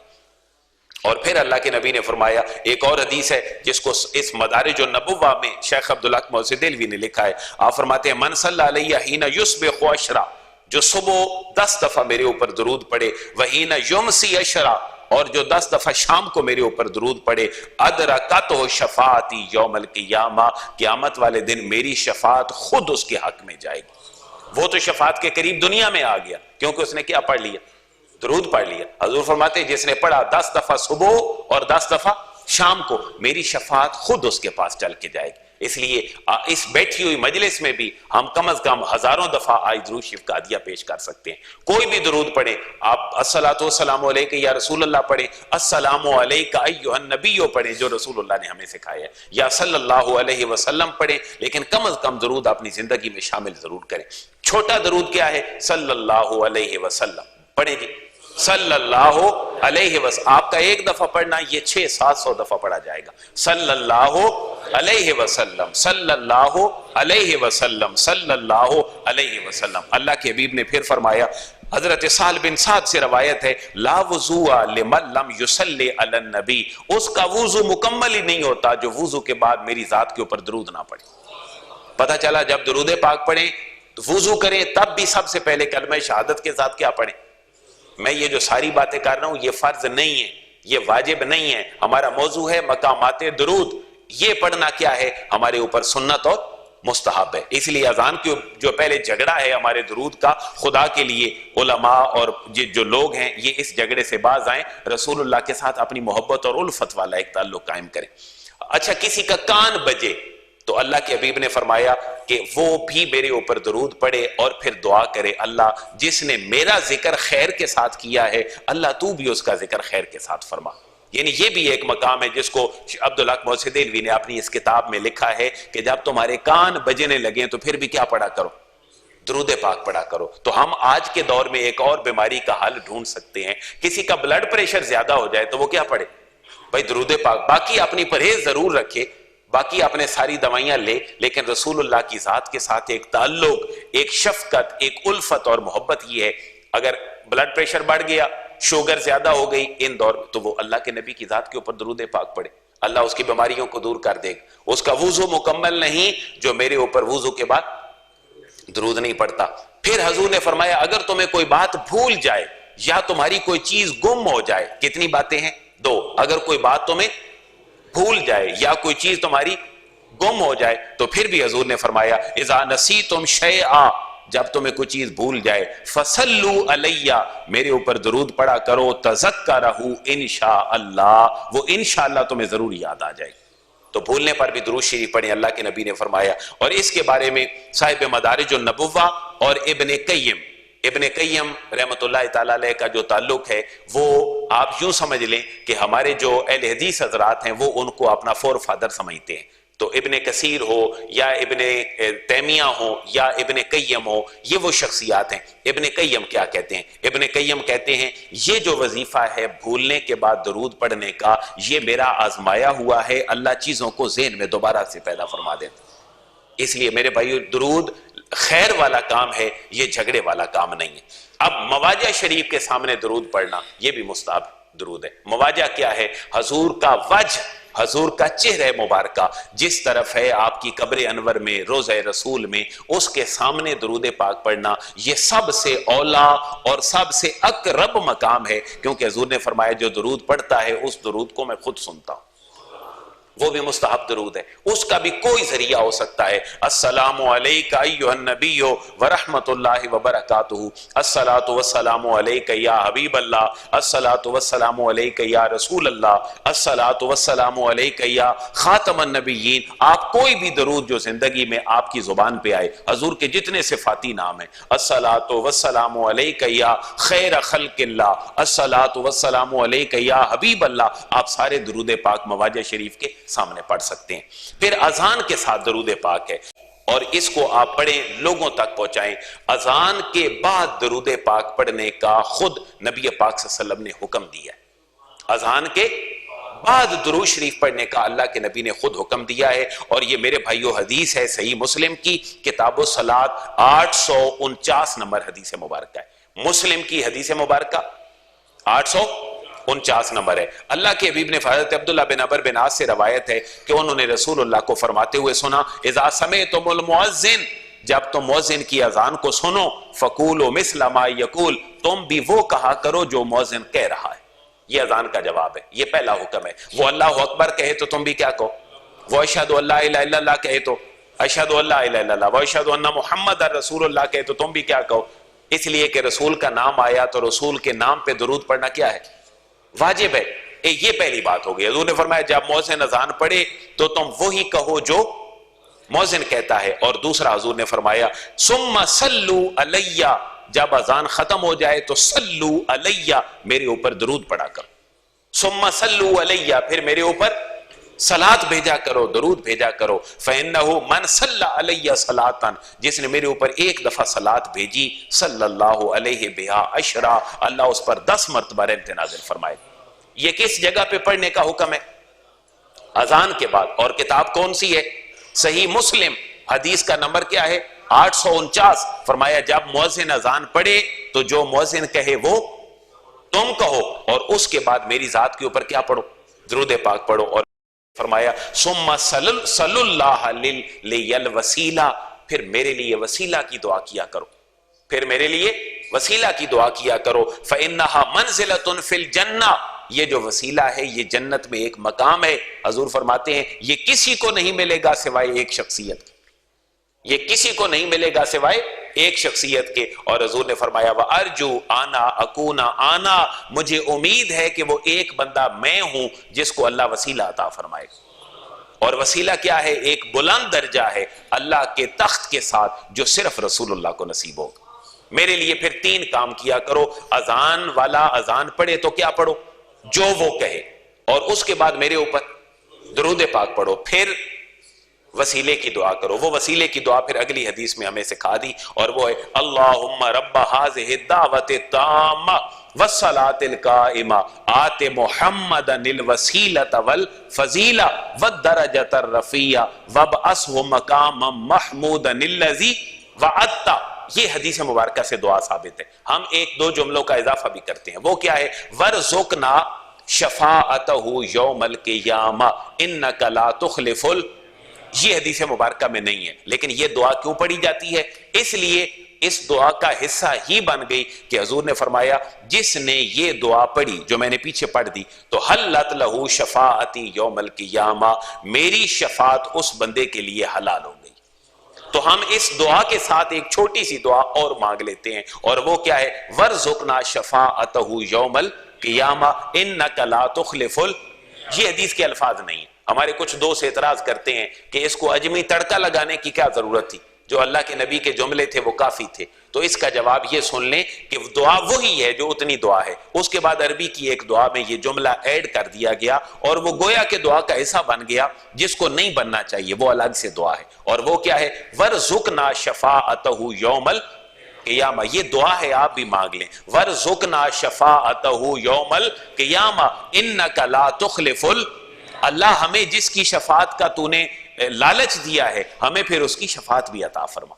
اور پھر اللہ کے نبی نے فرمایا، ایک اور حدیث ہے جس کو اس مدارج النبوہ میں شیخ عبدالحق محسن دہلوی نے لکھا ہے، آپ فرماتے ہیں من صلی علیہ حین یصبح عشرا، جو صبح 10 دفعہ میرے اوپر درود پڑے، وحین یمسی عشرا، اور جو 10 دفعہ شام کو میرے اوپر درود پڑے، ادرکتہ شفاعتی یوم القیامہ، قیامت والے دن میری شفاعت خود اس کے حق میں جائے گی۔ وہ تو شفاعت کے قریب دنیا میں آ گیا، کیونکہ اس نے کیا پڑھ لیا؟ درود پڑھ لیا۔ حضور فرماتے ہیں جس نے پڑھا 10 دفعہ صبح اور 10 دفعہ شام کو، میری شفاعت خود اس کے پاس چل کے جائے گی۔ اس لیے اس بیٹھی ہوئی مجلس میں بھی ہم کم از کم ہزاروں دفعہ آج درود شریف کا عطیہ پیش کر سکتے ہیں۔ کوئی بھی درود پڑھیں، آپ الصلاۃ والسلام علیک یا رسول اللہ پڑھیں، السلام علیک ایھا النبی پڑھیں جو رسول اللہ نے ہمیں سکھایا ہے، یا صلی اللہ علیہ وسلم پڑھیں، لیکن کم از کم درود اپنی زندگی میں شامل ضرور کریں۔ چھوٹا درود کیا ہے؟ صلی اللہ علیہ وسلم پڑھیں جی، صلی اللہ علیہ وسلم۔ آپ کا ایک دفعہ پڑھنا یہ 600-700 دفعہ پڑھا جائے گا، صلی اللہ علیہ وسلم، صلی اللہ علیہ وسلم، صلی اللہ علیہ وسلم۔ اللہ کے حبیب نے پھر فرمایا، حضرت سہل بن سعد سے روایت ہے، لا وضوء لمن لم یصلی علی النبی، اس کا وضو مکمل ہی نہیں ہوتا جو وضو کے بعد میری ذات کے اوپر درود نہ پڑھے۔ پتہ چلا جب درود پاک پڑھیں وضو کریں تب بھی سب سے پہلے کلمہ شہادت کے ساتھ کیا پڑھیں؟ میں یہ جو ساری باتیں کر رہا ہوں یہ فرض نہیں ہے، یہ واجب نہیں ہے، ہمارا موضوع ہے مقامات درود۔ یہ پڑھنا کیا ہے؟ ہمارے اوپر سنت اور مستحب ہے۔ اس لیے اذان کی جو پہلے جھگڑا ہے ہمارے درود کا، خدا کے لیے علماء اور جو لوگ ہیں یہ اس جھگڑے سے باز آئیں، رسول اللہ کے ساتھ اپنی محبت اور الفت والا ایک تعلق قائم کریں۔ اچھا، کسی کا کان بجے تو اللہ کے حبیب نے فرمایا کہ وہ بھی میرے اوپر درود پڑھے اور پھر دعا کرے، اللہ جس نے میرا ذکر خیر کے ساتھ کیا ہے، اللہ تو بھی اس کا ذکر خیر کے ساتھ فرما۔ یعنی یہ بھی ایک مقام ہے جس کو عبدالحق محسن دہلوی نے اپنی اس کتاب میں لکھا ہے کہ جب تمہارے کان بجنے لگیں تو پھر بھی کیا پڑھا کرو؟ درود پاک پڑھا کرو۔ تو ہم آج کے دور میں ایک اور بیماری کا حل ڈھونڈ سکتے ہیں، کسی کا بلڈ پریشر زیادہ ہو جائے تو وہ کیا پڑھے؟ بھائی درود پاک۔ باقی اپنی پرہیز ضرور رکھے، باقی اپنے ساری دوائیاں لے، لیکن رسول اللہ کی ذات کے ساتھ ایک تعلق، ایک شفقت، ایک الفت اور محبت یہ ہے۔ اگر بلڈ پریشر بڑھ گیا، شوگر زیادہ ہو گئی ان دور میں، تو وہ اللہ کے نبی کی ذات کے اوپر درود پاک پڑھے، اللہ اس کی بیماریوں کو دور کر دے گا۔ اس کا وضو مکمل نہیں جو میرے اوپر وضو کے بعد درود نہیں پڑھتا۔ پھر حضور نے فرمایا اگر تمہیں کوئی بات بھول جائے یا تمہاری کوئی چیز گم ہو جائے، کتنی باتیں ہیں؟ 2۔ اگر کوئی بات تمہیں بھول جائے یا کوئی چیز تمہاری گم ہو جائے تو پھر بھی حضور نے فرمایا اذا نسیتم شیئا، جب تمہیں کوئی چیز بھول جائے، فصلوا علیہ، میرے اوپر درود پڑھا کرو، تذکرہ انشاءاللہ، وہ انشاءاللہ تمہیں ضرور یاد آ جائے۔ تو بھولنے پر بھی درود شریف پڑھیں، اللہ کے نبی نے فرمایا۔ اور اس کے بارے میں صاحب مدارج النبوہ اور ابن قیم رحمت اللہ تعالیٰ علیہ کا جو تعلق ہے وہ آپ یوں سمجھ لیں کہ ہمارے جو اہل حدیث حضرات ہیں وہ ان کو اپنا فور فادر سمجھتے ہیں۔ تو ابن کثیر ہو یا ابن تیمیہ ہو یا ابن قیم ہو، یہ وہ شخصیات ہیں۔ ابن قیم کیا کہتے ہیں؟ ابن قیم کہتے ہیں یہ جو وظیفہ ہے بھولنے کے بعد درود پڑھنے کا، یہ میرا آزمایا ہوا ہے، اللہ چیزوں کو ذہن میں دوبارہ سے پیدا فرما دیتا۔ اس لیے میرے بھائیو درود خیر والا کام ہے، یہ جھگڑے والا کام نہیں ہے۔ اب مواجہ شریف کے سامنے درود پڑھنا یہ بھی مستحب درود ہے۔ مواجہ کیا ہے؟ حضور کا وجہ، حضور کا چہرہ مبارکہ جس طرف ہے آپ کی قبر انور میں، روضہ رسول میں، اس کے سامنے درود پاک پڑھنا یہ سب سے اولا اور سب سے اقرب مقام ہے، کیونکہ حضور نے فرمایا جو درود پڑھتا ہے اس درود کو میں خود سنتا ہوں۔ وہ بھی مستحب درود ہے، اس کا بھی کوئی ذریعہ ہو سکتا ہے۔ السلام علیک ایھا النبی ورحمۃ اللہ وبرکاتہ، الصلاۃ والسلام علیک یا حبیب اللہ، الصلاۃ والسلام علیک یا رسول اللہ، الصلاۃ والسلام علیک یا خاتم النبیین۔ آپ کوئی بھی درود جو زندگی میں آپ کی زبان پہ آئے، حضور کے جتنے صفاتی نام ہیں، الصلاۃ والسلام علیک یا خیر خلق اللہ، الصلاۃ والسلام علیک یا حبیب اللہ، آپ سارے درود پاک مواجہ شریف کے سامنے پڑھ سکتے ہیں۔ پھر اذان کے ساتھ درود پاک ہے، اور اس کو آپ پڑھیں، لوگوں تک پہنچائیں۔ اذان کے بعد درود پاک پڑھنے کا خود نبی پاک صلی اللہ علیہ وسلم نے حکم دیا ہے۔ اذان کے بعد درود شریف پڑھنے کا اللہ کے نبی نے خود حکم دیا ہے، اور یہ میرے بھائیو حدیث ہے صحیح مسلم کی کتاب الصلاۃ 849 نمبر حدیث مبارکہ ہے۔ مسلم کی حدیث مبارکہ 849 نمبر ہے۔ اللہ کے حبیب نے حضرت عبداللہ بن عمرو بن عاص سے روایت ہے کہ انہوں نے رسول اللہ کو فرماتے ہوئے سنا، اذا سمعتم المؤذن، جب تم مؤذن کی اذان کو سنو، فقولوا مثل ما یقول، تم بھی وہ کہا کرو جو مؤذن کہہ رہا ہے۔ یہ اذان کا جواب ہے، یہ پہلا حکم ہے۔ وہ اللہ اکبر کہے تو تم بھی کیا کہو، وہ اشہد ان لا الہ الا اللہ کہے تو اشہد ان لا الہ الا اللہ، وہ اشہد ان محمد رسول اللہ کہے تو تم بھی کیا کہو، اس لیے کہ رسول کا نام آیا تو رسول کے نام پہ درود پڑھنا کیا ہے، واجب ہے۔ یہ پہلی بات ہو گئی۔ حضور نے فرمایا جب مؤذن اذان پڑھے تو تم وہی کہو جو مؤذن کہتا ہے۔ اور دوسرا حضور نے فرمایا ثم صلوا علی، جب اذان ختم ہو جائے تو صلو علی، میرے اوپر درود پڑھا کرو۔ ثم صلوا علی، پھر میرے اوپر صلاۃ بھیجا کرو، درود بھیجا کرو۔ فإنہ من صلی علی صلاۃ، جس نے میرے اوپر ایک دفعہ صلاۃ بھیجی، صلی اللہ علیہ بہا عشرا، اللہ اس پر 10 مرتبہ رحمت نازل فرمائے۔ یہ کس جگہ پہ پڑھنے کا حکم ہے؟ اذان کے بعد۔ اور کتاب کون سی ہے؟ صحیح مسلم، حدیث کا نمبر کیا ہے؟ 849۔ فرمایا جب مؤذن اذان پڑھے تو جو مؤذن کہے وہ تم کہو، اور اس کے بعد میری ذات کے اوپر کیا پڑھو، درود پاک پڑھو۔ اور فرمایا ثم صل اللہ لی الوسیلہ، پھر میرے لیے وسیلہ کی دعا کیا کرو، پھر میرے لیے وسیلہ کی دعا کیا کرو۔ فإنها منزلۃ فی الجنہ، یہ جو وسیلہ ہے یہ جنت میں ایک مقام ہے۔ حضور فرماتے ہیں یہ کسی کو نہیں ملے گا سوائے ایک شخصیت کے، یہ کسی کو نہیں ملے گا سوائے ایک شخصیت کے۔ اور حضور نے فرمایا وَأَرْجُو أَنَا أَكُونَ أَنَا، مجھے امید ہے کہ وہ ایک بندہ میں ہوں جس کو اللہ وسیلہ عطا فرمائے۔ اور وسیلہ کیا ہے؟ ایک بلند درجہ ہے اللہ کے تخت کے ساتھ جو صرف رسول اللہ کو نصیب ہوگا۔ میرے لیے پھر 3 کام کیا کرو۔ اذان والا اذان پڑھے تو کیا پڑھو، جو وہ کہے، اور اس کے بعد میرے اوپر درود پاک پڑھو، پھر وسیلے کی دعا کرو۔ وہ وسیلے کی دعا پھر اگلی حدیث میں ہمیں سکھا دی، اور وہ ہے اللہم رب ہذہ الدعوۃ التامہ والصلاۃ القائمہ آت محمدا الوسیلۃ والفضیلہ والدرجۃ الرفیعہ وابعثہ مقاما محمودا الذی وعدتہ۔ یہ حدیث مبارکہ سے دعا ثابت ہے۔ ہم 1-2 جملوں کا اضافہ بھی کرتے ہیں، وہ کیا ہے؟ وَرْزُقْنَا شَفَاعَتَهُ يَوْمَ الْقِيَامَةِ إِنَّكَ لَا تُخْلِفُ یہ حدیث مبارکہ میں نہیں ہے، لیکن یہ دعا کیوں پڑھی جاتی ہے؟ اس لیے اس دعا کا حصہ ہی بن گئی کہ حضور نے فرمایا جس نے یہ دعا پڑھی جو میں نے پیچھے پڑھ دی تو حلت لہو شفاعتی یوم القیامہ، میری شفاعت اس بندے کے لیے حلال ہو گئی۔ تو ہم اس دعا کے ساتھ ایک چھوٹی سی دعا اور مانگ لیتے ہیں، اور وہ کیا ہے؟ وَرْزُقْنَا شَفَاعَتَهُ يَوْمَ الْقِيَامَةِ إِنَّكَ لَا تُخْلِفُ یہ حدیث کے الفاظ نہیں ہیں۔ ہمارے کچھ دوست اعتراض کرتے ہیں کہ اس کو اجمی تڑکا لگانے کی کیا ضرورت تھی، جو اللہ کے نبی کے جملے تھے وہ کافی تھے۔ تو اس کا جواب یہ سن لیں کہ دعا وہی ہے جو اتنی دعا ہے، اس کے بعد عربی کی ایک دعا میں یہ جملہ ایڈ کر دیا گیا، اور وہ گویا کہ دعا کا حصہ بن گیا جس کو نہیں بننا چاہیے، وہ الگ سے دعا ہے۔ اور وہ کیا ہے؟ وَرْزُقْنَا شَفَاعَتَهُ يَوْمَ الْقِيَامَةِ، یہ دعا ہے، آپ بھی مانگ لیں۔ وَرْزُقْنَا شَفَاعَتَهُ يَوْمَ الْقِيَامَةِ إِنَّكَ لَا تُخْلِفُ اللہ ہمیں جس کی شفاعت کا تو نے لالچ دیا ہے، ہمیں پھر اس کی شفاعت بھی عطا فرما۔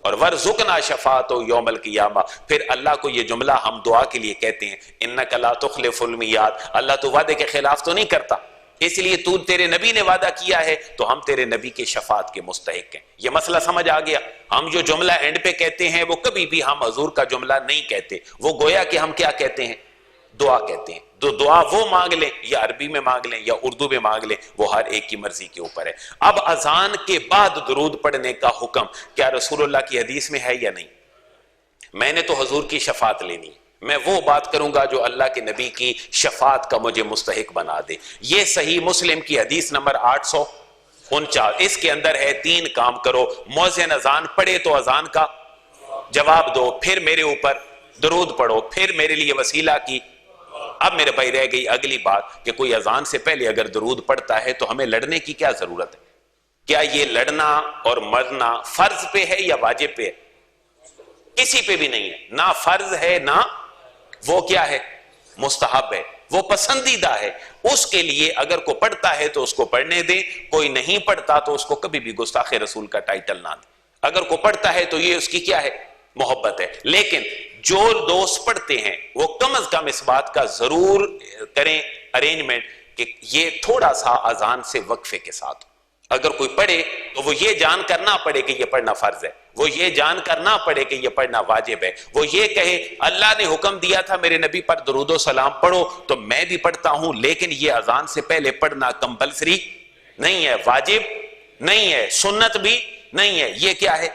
اور وَرْزُقْنَا شَفَاعَتَهُ يَوْمَ الْقِيَامَةِ، پھر اللہ کو یہ جملہ ہم دعا کے لیے کہتے ہیں إِنَّكَ لَا تُخْلِفُ الْمِيعَادَ، اللہ تو وعدے کے خلاف تو نہیں کرتا، اس لیے تو تیرے نبی نے وعدہ کیا ہے تو ہم تیرے نبی کے شفاعت کے مستحق ہیں۔ یہ مسئلہ سمجھ آ گیا؟ ہم جو جملہ اینڈ پہ کہتے ہیں وہ کبھی بھی ہم حضور کا جملہ نہیں کہتے، وہ گویا کہ ہم کیا کہتے ہیں؟ دعا کہتے ہیں۔ تو دعا وہ مانگ لیں یا عربی میں مانگ لیں یا اردو میں مانگ لیں، وہ ہر ایک کی مرضی کے اوپر ہے۔ اب اذان کے بعد درود پڑھنے کا حکم کیا رسول اللہ کی حدیث میں ہے یا نہیں؟ میں نے تو حضور کی شفاعت لینی، میں وہ بات کروں گا جو اللہ کے نبی کی شفاعت کا مجھے مستحق بنا دے۔ یہ صحیح مسلم کی حدیث نمبر 849، اس کے اندر ہے 3 کام کرو، مؤذن اذان پڑھے تو اذان کا جواب دو، پھر میرے اوپر درود پڑھو، پھر میرے لیے وسیلہ کی۔ اب میرے بھائی رہ گئی اگلی بات کہ کوئی اذان سے پہلے اگر درود پڑھتا ہے تو ہمیں لڑنے کی کیا ضرورت ہے؟ کیا یہ لڑنا اور مرنا فرض پہ ہے یا واجب پہ ہے؟ کسی پہ بھی نہیں ہے، نہ فرض ہے نہ وہ کیا ہے مستحب ہے، وہ پسندیدہ ہے۔ اس کے لیے اگر کوئی پڑھتا ہے تو اس کو پڑھنے دیں، کوئی نہیں پڑھتا تو اس کو کبھی بھی گستاخ رسول کا ٹائٹل نہ دیں۔ اگر کوئی پڑھتا ہے تو یہ اس کی کیا ہے محبت ہے، لیکن جو دوست پڑھتے ہیں وہ کم از کم اس بات کا ضرور کریں ارینجمنٹ کہ یہ تھوڑا سا اذان سے وقفے کے ساتھ ہو۔ اگر کوئی پڑھے تو وہ یہ جان کر نہ پڑھے کہ یہ پڑھنا فرض ہے، وہ یہ جان کر نہ پڑھے کہ یہ پڑھنا واجب ہے، وہ یہ کہے اللہ نے حکم دیا تھا میرے نبی پر درود و سلام پڑھو تو میں بھی پڑھتا ہوں، لیکن یہ اذان سے پہلے پڑھنا کمپلسری نہیں ہے، واجب نہیں ہے، سنت بھی نہیں ہے، یہ کیا ہے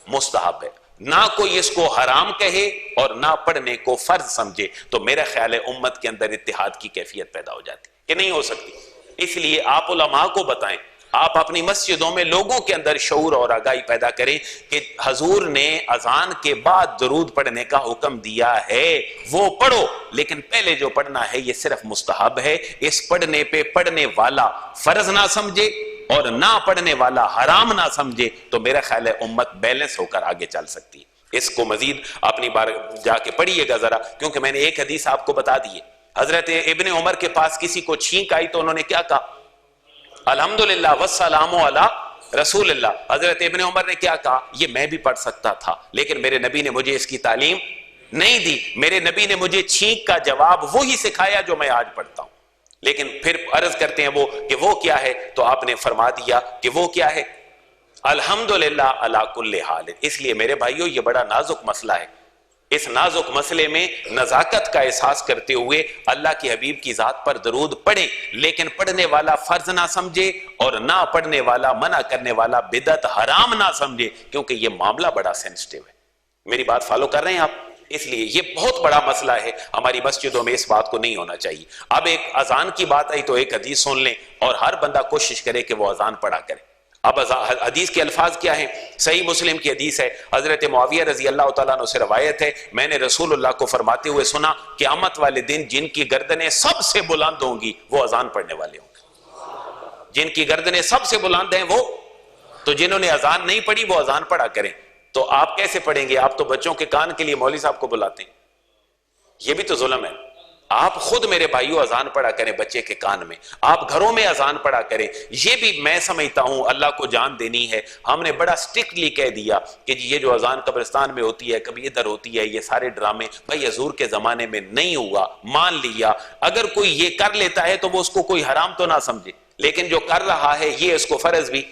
مستحب ہے۔ نہ کوئی اس کو حرام کہے اور نہ پڑھنے کو فرض سمجھے، تو میرا خیال ہے امت کے اندر اتحاد کی کیفیت پیدا ہو جاتی کہ نہیں ہو سکتی۔ اس لیے آپ علماء کو بتائیں، آپ اپنی مسجدوں میں لوگوں کے اندر شعور اور آگاہی پیدا کریں کہ حضور نے اذان کے بعد درود پڑھنے کا حکم دیا ہے، وہ پڑھو، لیکن پہلے جو پڑھنا ہے یہ صرف مستحب ہے۔ اس پڑھنے پہ پڑھنے والا فرض نہ سمجھے اور نہ پڑھنے والا حرام نہ سمجھے تو میرا خیال ہے امت بیلنس ہو کر آگے چل سکتی ہے۔ اس کو مزید اپنی بار جا کے پڑھیے گا ذرا، کیونکہ میں نے ایک حدیث آپ کو بتا دی ہے۔ حضرت ابن عمر کے پاس کسی کو چھینک آئی تو انہوں نے کیا کہا؟ الحمدللہ والسلام علی رسول اللہ۔ حضرت ابن عمر نے کیا کہا؟ یہ میں بھی پڑھ سکتا تھا لیکن میرے نبی نے مجھے اس کی تعلیم نہیں دی، میرے نبی نے مجھے چھینک کا جواب وہی سکھایا جو میں آج پڑھتا ہوں۔ لیکن پھر عرض کرتے ہیں وہ کیا ہے؟ تو آپ نے فرما دیا کہ وہ کیا ہے؟ الحمدللہ علی کل حال۔ اس لیے میرے بھائیو یہ بڑا نازک مسئلہ ہے، اس نازک مسئلے میں نزاکت کا احساس کرتے ہوئے اللہ کی حبیب کی ذات پر درود پڑھیں، لیکن پڑھنے والا فرض نہ سمجھے اور نہ پڑھنے والا منع کرنے والا بدعت حرام نہ سمجھے، کیونکہ یہ معاملہ بڑا سینسٹیو ہے۔ میری بات فالو کر رہے ہیں آپ؟ اس لیے یہ بہت بڑا مسئلہ ہے، ہماری مسجدوں میں اس بات کو نہیں ہونا چاہیے۔ اب ایک اذان کی بات آئی تو ایک حدیث سن لیں اور ہر بندہ کوشش کرے کہ وہ اذان پڑھا کرے۔ اب حدیث کے الفاظ کیا ہیں؟ صحیح مسلم کی حدیث ہے، حضرت معاویہ رضی اللہ تعالیٰ عنہ سے روایت ہے، میں نے رسول اللہ کو فرماتے ہوئے سنا قیامت والے دن جن کی گردنیں سب سے بلند ہوں گی وہ اذان پڑھنے والے ہوں گے۔ جن کی گردنیں سب سے بلند ہیں وہ، تو جنہوں نے اذان نہیں پڑھی وہ اذان پڑھا کریں۔ تو آپ کیسے پڑھیں گے؟ آپ تو بچوں کے کان کے لیے مولوی صاحب کو بلاتے ہیں، یہ بھی تو ظلم ہے۔ آپ خود میرے بھائیوں اذان پڑھا کریں بچے کے کان میں، آپ گھروں میں اذان پڑھا کریں۔ یہ بھی میں سمجھتا ہوں اللہ کو جان دینی ہے، ہم نے بڑا سٹرکٹلی کہہ دیا کہ یہ جو اذان قبرستان میں ہوتی ہے، کبھی ادھر ہوتی ہے، یہ سارے ڈرامے بھائی حضور کے زمانے میں نہیں ہوا، مان لیا۔ اگر کوئی یہ کر لیتا ہے تو وہ اس کو کوئی حرام تو نہ سمجھے، لیکن جو کر رہا ہے یہ اس کو فرض بھی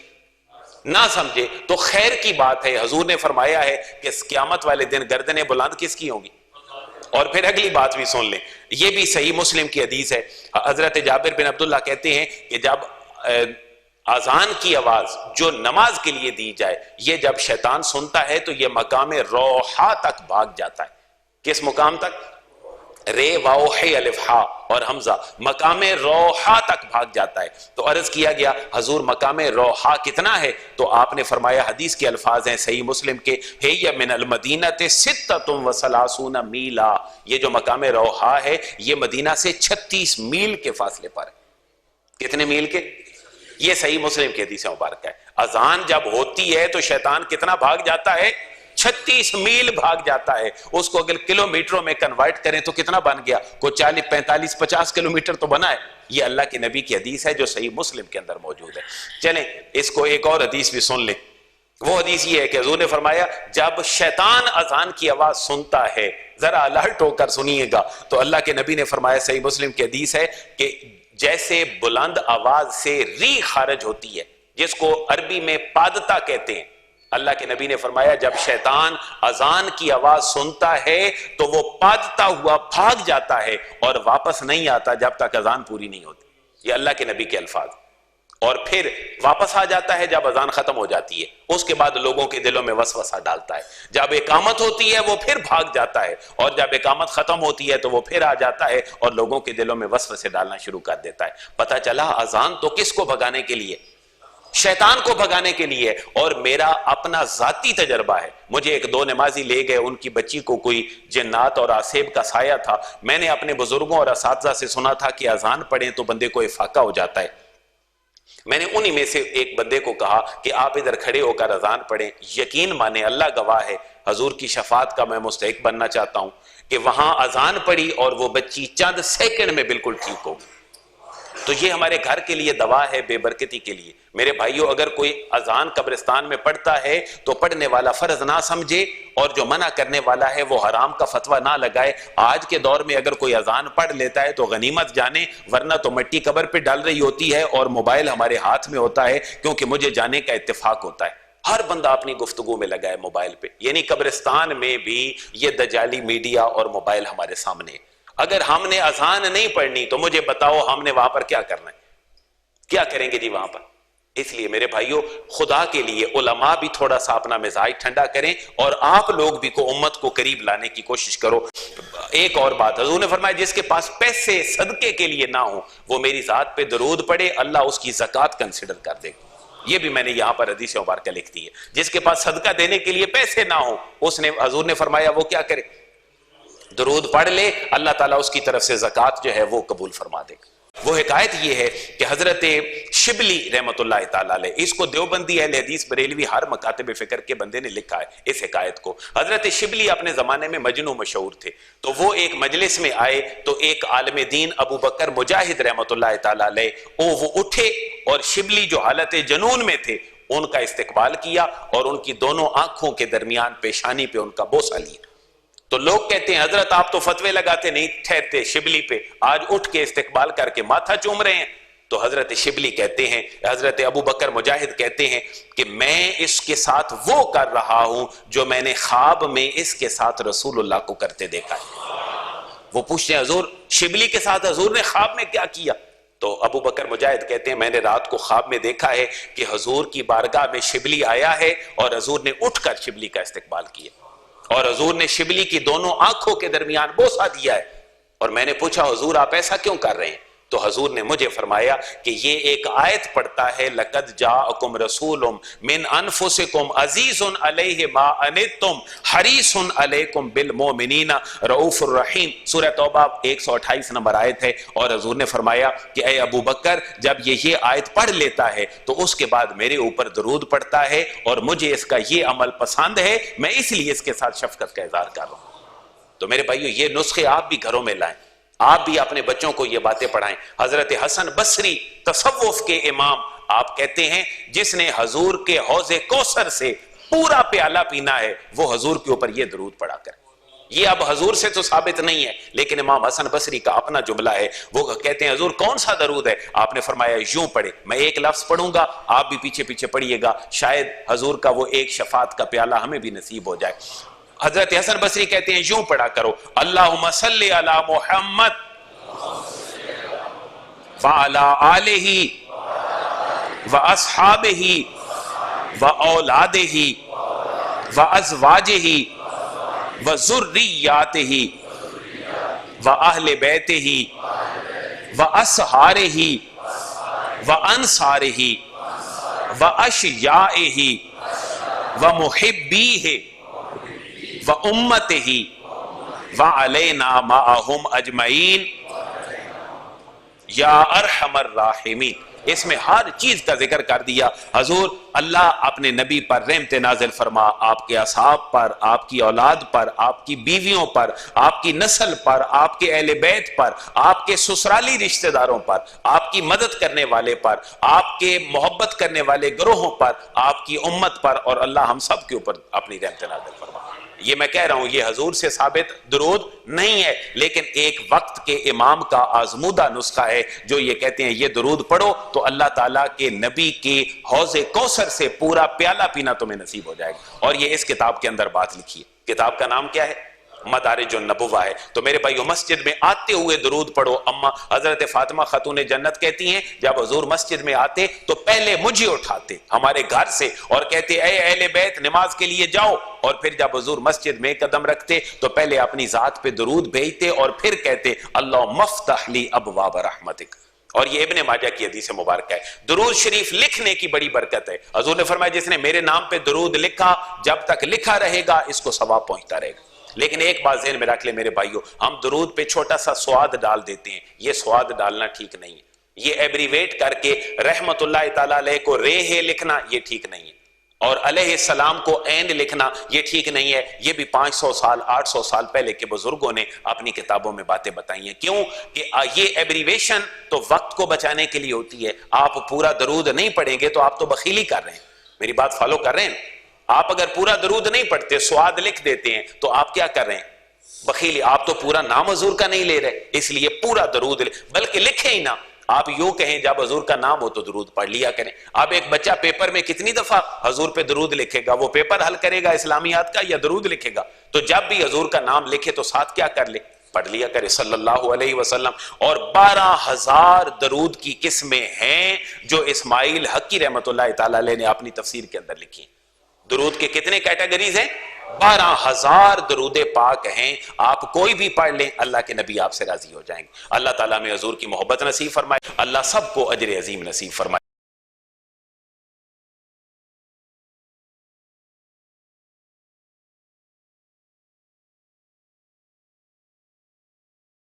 نہ سمجھے تو خیر کی بات ہے۔ حضور نے فرمایا ہے کہ قیامت والے دن گردنیں بلند کس کی ہوں گی؟ اور پھر اگلی بات بھی سن لیں، یہ بھی صحیح مسلم کی حدیث ہے۔ حضرت جابر بن عبداللہ کہتے ہیں کہ جب اذان کی آواز جو نماز کے لیے دی جائے، یہ جب شیطان سنتا ہے تو یہ مقام روحا تک بھاگ جاتا ہے۔ کس مقام تک؟ رے واو ہے الف ہا اور حمزہ، مقام روحا تک بھاگ جاتا ہے۔ تو عرض کیا گیا حضور مقام روحا کتنا ہے؟ تو آپ نے فرمایا، حدیث کے الفاظ ہیں صحیح مسلم کے، ہے من المدینہ ستۃ و ثلاثون میلا، یہ جو مقام روحا ہے یہ مدینہ سے 36 میل کے فاصلے پر ہے۔ کتنے میل کے؟ یہ صحیح مسلم کی حدیث مبارکہ ہے۔ اذان جب ہوتی ہے تو شیطان کتنا بھاگ جاتا ہے؟ 36 میل بھاگ جاتا ہے۔ اس کو اگر کلومیٹروں میں کنورٹ کریں تو کتنا بن گیا؟ کوئی 40 45 50 کلومیٹر تو بنا ہے۔ یہ اللہ کے نبی کی حدیث ہے جو صحیح مسلم کے اندر موجود ہے۔ چلیں اس کو ایک اور حدیث بھی سن لیں۔ وہ حدیث یہ ہے کہ حضور نے فرمایا جب شیطان اذان کی آواز سنتا ہے، ذرا الرٹ ہو کر سنیے گا، تو اللہ کے نبی نے فرمایا، صحیح مسلم کی حدیث ہے کہ جیسے بلند آواز سے ری خارج ہوتی ہے، جس کو عربی میں پادتا کہتے ہیں، اللہ کے نبی نے فرمایا جب شیطان اذان کی آواز سنتا ہے تو وہ پادتا ہوا بھاگ جاتا ہے اور واپس نہیں آتا جب تک اذان پوری نہیں ہوتی. یہ اللہ کے نبی کے الفاظ. اور پھر واپس آ جاتا ہے جب اذان ختم ہو جاتی ہے. اس کے بعد لوگوں کے دلوں میں وسوسہ ڈالتا ہے. جب اقامت ہوتی ہے وہ پھر بھاگ جاتا ہے, اور جب اقامت ختم ہوتی ہے تو وہ پھر آ جاتا ہے اور لوگوں کے دلوں میں وسوسے ڈالنا شروع کر دیتا ہے. پتہ چلا اذان تو کس کو بھگانے کے لیے؟ شیطان کو بھگانے کے لیے. اور میرا اپنا ذاتی تجربہ ہے. مجھے ایک دو نمازی لے گئے, ان کی بچی کو کوئی جنات اور آسیب کا سایہ تھا. میں نے اپنے بزرگوں اور اساتذہ سے سنا تھا کہ اذان پڑھیں تو بندے کو افاقہ ہو جاتا ہے. میں نے انہی میں سے ایک بندے کو کہا کہ آپ ادھر کھڑے ہو کر اذان پڑھیں. یقین مانے, اللہ گواہ ہے, حضور کی شفاعت کا میں مستحق بننا چاہتا ہوں کہ وہاں اذان پڑھی اور وہ بچی چند سیکنڈ میں بالکل ٹھیک ہو. تو یہ ہمارے گھر کے لیے دوا ہے بے برکتی کے لیے. میرے بھائیوں, اگر کوئی اذان قبرستان میں پڑھتا ہے تو پڑھنے والا فرض نہ سمجھے, اور جو منع کرنے والا ہے وہ حرام کا فتویٰ نہ لگائے. آج کے دور میں اگر کوئی اذان پڑھ لیتا ہے تو غنیمت جانے, ورنہ تو مٹی قبر پہ ڈال رہی ہوتی ہے اور موبائل ہمارے ہاتھ میں ہوتا ہے, کیونکہ مجھے جانے کا اتفاق ہوتا ہے. ہر بندہ اپنی گفتگو میں لگا ہے موبائل پہ. یعنی قبرستان میں بھی یہ دجالی میڈیا اور موبائل ہمارے سامنے. اگر ہم نے اذان نہیں پڑھنی تو مجھے بتاؤ ہم نے وہاں پر کیا کرنا ہے؟ کیا کریں گے جی وہاں پر؟ اس لیے میرے بھائیوں, خدا کے لیے علماء بھی تھوڑا سا اپنا مزاج ٹھنڈا کریں, اور آپ لوگ بھی کو امت کو قریب لانے کی کوشش کرو. ایک اور بات, حضور نے فرمایا جس کے پاس پیسے صدقے کے لیے نہ ہو وہ میری ذات پہ درود پڑھے, اللہ اس کی زکوٰۃ کنسیڈر کر دے گا. یہ بھی میں نے یہاں پر حدیث مبارکہ لکھ دی ہے. جس کے پاس صدقہ دینے کے لیے پیسے نہ ہو, اس نے, حضور نے فرمایا وہ کیا کرے؟ درود پڑھ لے, اللہ تعالیٰ اس کی طرف سے زکوٰۃ جو ہے وہ قبول فرما دے گا. وہ حکایت یہ ہے کہ حضرت شبلی رحمۃ اللہ تعالیٰ علیہ, اس کو دیوبندی اہل حدیث بریلوی ہر مکاتب فکر کے بندے نے لکھا ہے اس حکایت کو. حضرت شبلی اپنے زمانے میں مجنوں مشہور تھے. تو وہ ایک مجلس میں آئے تو ایک عالم دین ابو بکر مجاہد رحمۃ اللہ تعالیٰ علیہ وہ اٹھے اور شبلی جو حالت جنون میں تھے ان کا استقبال کیا اور ان کی دونوں آنکھوں کے درمیان پیشانی پہ ان کا بوسہ لیا. تو لوگ کہتے ہیں حضرت آپ تو فتوے لگاتے نہیں ٹھہرتے شبلی پہ, آج اٹھ کے استقبال کر کے ماتھا چوم رہے ہیں. تو حضرت شبلی کہتے ہیں, حضرت ابو بکر مجاہد کہتے ہیں کہ میں اس کے ساتھ وہ کر رہا ہوں جو میں نے خواب میں اس کے ساتھ رسول اللہ کو کرتے دیکھا ہے. وہ پوچھتے ہیں حضور شبلی کے ساتھ حضور نے خواب میں کیا کیا؟ تو ابو بکر مجاہد کہتے ہیں میں نے رات کو خواب میں دیکھا ہے کہ حضور کی بارگاہ میں شبلی آیا ہے اور حضور نے اٹھ کر شبلی کا استقبال کیا, اور حضور نے شبلی کی دونوں آنکھوں کے درمیان بوسہ دیا ہے. اور میں نے پوچھا حضور آپ ایسا کیوں کر رہے ہیں؟ تو حضور نے مجھے فرمایا کہ یہ ایک آیت پڑھتا ہے لَقَدْ جَاءَكُمْ رَسُولٌ مِّنْ أَنفُسِكُمْ عَزِيزٌ عَلَيْهِ مَا أَنِتُّمْ حَرِيصٌ عَلَيْكُمْ بِالْمُؤْمِنِينَ رَؤُوفٌ رَحِيمٌ. سورہ توبہ 128 نمبر آیت ہے. اور حضور نے فرمایا کہ اے ابو بکر جب یہ آیت پڑھ لیتا ہے تو اس کے بعد میرے اوپر درود پڑھتا ہے, اور مجھے اس کا یہ عمل پسند ہے, میں اس لیے اس کے ساتھ شفقت کا اظہار کر رہا ہوں. تو میرے بھائیو یہ نسخے آپ بھی گھروں میں لائیں, آپ بھی اپنے بچوں کو یہ باتیں پڑھائیں. حضرت حسن بصری تصوف کے امام, آپ کہتے ہیں جس نے حضور کے حوض کوثر سے پورا پیالہ پینا ہے وہ حضور کے اوپر یہ درود پڑھا کر. یہ اب حضور سے تو ثابت نہیں ہے, لیکن امام حسن بصری کا اپنا جملہ ہے. وہ کہتے ہیں حضور کون سا درود ہے؟ آپ نے فرمایا یوں پڑھے. میں ایک لفظ پڑھوں گا, آپ بھی پیچھے پیچھے پڑھیے گا, شاید حضور کا وہ ایک شفاعت کا پیالہ ہمیں بھی نصیب ہو جائے. حضرت حسن بصری کہتے ہیں یوں پڑھا کرو, اللہم صلی علی محمد وعلی آلہ واصحابہ واولادہ وازواجہ وذریاتہ واہل بیتہ واصہارہ وانصارہ واشیائہ ومحبیہ وامتہ وعلینا معہم اجمعین یا ارحم الراحمین. اس میں ہر چیز کا ذکر کر دیا. حضور اللہ اپنے نبی پر رحمت نازل فرما, آپ کے اصحاب پر, آپ کی اولاد پر, آپ کی بیویوں پر, آپ کی نسل پر, آپ کے اہل بیت پر, آپ کے سسرالی رشتہ داروں پر, آپ کی مدد کرنے والے پر, آپ کے محبت کرنے والے گروہوں پر, آپ کی امت پر, اور اللہ ہم سب کے اوپر اپنی رحمت نازل فرما. یہ میں کہہ رہا ہوں یہ حضور سے ثابت درود نہیں ہے، لیکن ایک وقت کے امام کا آزمودہ نسخہ ہے جو یہ کہتے ہیں یہ درود پڑھو تو اللہ تعالیٰ کے نبی کے حوض کوثر سے پورا پیالہ پینا تمہیں نصیب ہو جائے گا۔ اور یہ اس کتاب کے اندر بات لکھی ہے، کتاب کا نام کیا ہے؟ مدارج النبوہ ہے۔ تو میرے بھائیو مسجد میں آتے ہوئے درود پڑھو۔ اما حضرت فاطمہ خاتون جنت کہتی ہیں جب حضور مسجد میں آتے تو پہلے مجھے اٹھاتے ہمارے گھر سے اور کہتے اے اہل بیت نماز کے لیے جاؤ، اور پھر جب حضور مسجد میں قدم رکھتے تو پہلے اپنی ذات پہ درود بھیجتے اور پھر کہتے اللہم افتح لی ابواب رحمتک۔ اور یہ ابن ماجہ کی حدیث مبارکہ ہے۔ درود شریف لکھنے کی بڑی برکت ہے۔ حضور نے فرمایا جس نے میرے نام پہ درود لکھا جب تک لکھا رہے گا اس کو ثواب پہنچتا رہے گا۔ لیکن ایک بات ذہن میں رکھ لیں میرے بھائیو، ہم درود پہ چھوٹا سا سواد ڈال دیتے ہیں، یہ سواد ڈالنا ٹھیک نہیں ہے۔ یہ ایبریویٹ کر کے رحمت اللہ تعالیٰ علیہ کو رے لکھنا یہ ٹھیک نہیں ہے، اور علیہ السلام کو عین لکھنا یہ ٹھیک نہیں ہے۔ یہ بھی 500 سال 800 سال پہلے کے بزرگوں نے اپنی کتابوں میں باتیں بتائی ہیں۔ کیوں کہ یہ ایبریویشن تو وقت کو بچانے کے لیے ہوتی ہے۔ آپ پورا درود نہیں پڑھیں گے تو آپ تو بخیلی کر رہے ہیں۔ میری بات فالو کر رہے ہیں؟ آپ اگر پورا درود نہیں پڑھتے سواد لکھ دیتے ہیں تو آپ کیا کر رہے ہیں؟ بخیلی۔ آپ تو پورا نام حضور کا نہیں لے رہے، اس لیے پورا درود بلکہ لکھیں ہی نہ۔ آپ یوں کہیں جب حضور کا نام ہو تو درود پڑھ لیا کریں۔ اب ایک بچہ پیپر میں کتنی دفعہ حضور پہ درود لکھے گا؟ وہ پیپر حل کرے گا اسلامیات کا یا درود لکھے گا؟ تو جب بھی حضور کا نام لکھے تو ساتھ کیا کر لے؟ پڑھ لیا کرے صلی اللہ علیہ وسلم۔ اور 12,000 درود کی قسمیں ہیں جو اسماعیل حقی رحمت اللہ تعالی علیہ نے اپنی تفسیر کے اندر لکھی۔ درود کے کتنے کیٹیگریز ہیں؟ 12,000 درود پاک ہیں۔ آپ کوئی بھی پڑھ لیں اللہ کے نبی آپ سے راضی ہو جائیں گے۔ اللہ تعالیٰ میں حضور کی محبت نصیب فرمائے، اللہ سب کو اجر عظیم نصیب فرمائے۔